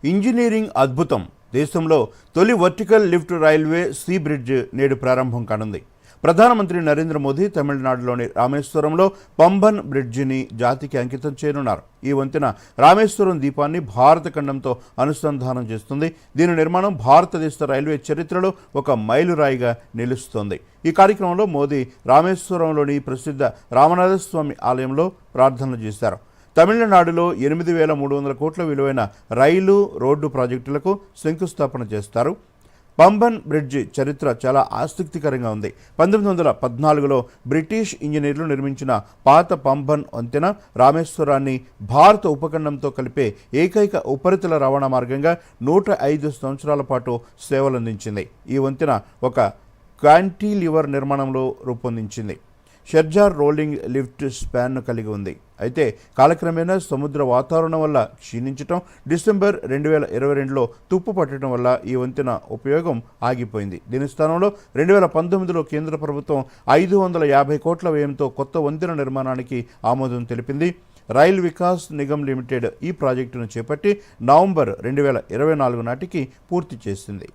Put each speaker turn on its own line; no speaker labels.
Engineering అద్భుతం. దేశంలో తొలి vertical lift railway sea bridge నేడు ప్రారంభం కానుంది. ప్రధానమంత్రి నరేంద్ర మోదీ తమిళనాడులోని రామేశ్వరంలో పంబన్ బ్రిడ్జిని జాతికి అంకితం చేయనున్నారు. ఈ వంతెన రామేశ్వరం ద్వీపాన్ని భారత ఖండంతో అనుసంధానం చేస్తుంది. దీని నిర్మాణం భారతదేశ రైల్వే చరిత్రలో ఒక మైలురాయిగా నిలుస్తోంది. ఈ కార్యక్రమంలో మోదీ రామేశ్వరంలోని ప్రసిద్ధ రామనాథస్వామి ఆలయంలో ప్రార్థనలు చేశారు. తమిళనాడులో 8,300 కోట్ల విలువైన రైలు, రోడ్డు ప్రాజెక్టులకు శంకుస్థాపన చేస్తారు. పంబన్ బ్రిడ్జి చరిత్ర చాలా ఆసక్తికరంగా ఉంది. 1914లో బ్రిటిష్ ఇంజనీర్లు నిర్మించిన పాత పంబన్ వంతెన రామేశ్వరాన్ని భారత ఉపఖండంతో కలిపే ఏకైక ఉపరితల రవాణా మార్గంగా 105 సంవత్సరాల పాటు సేవలందించింది. ఈ వంతెన ఒక క్యాంటిలివర్ నిర్మాణంలో రూపొందించింది. షెర్జార్ రోలింగ్ లిఫ్ట్ స్పాన్ను కలిగి ఉంది. అయితే కాలక్రమేణా సముద్ర వాతావరణం వల్ల క్షీణించటం, డిసెంబర్ 2022లో తుప్పు పట్టడం వల్ల ఈ వంతెన ఉపయోగం ఆగిపోయింది. దీని స్థానంలో 2019లో కేంద్ర ప్రభుత్వం 550 కోట్ల వ్యయంతో కొత్త వంతెన నిర్మాణానికి ఆమోదం తెలిపింది. రైల్ వికాస్ నిగమ్ లిమిటెడ్ ఈ ప్రాజెక్టును చేపట్టి నవంబర్ 2024 నాటికి పూర్తి చేసింది.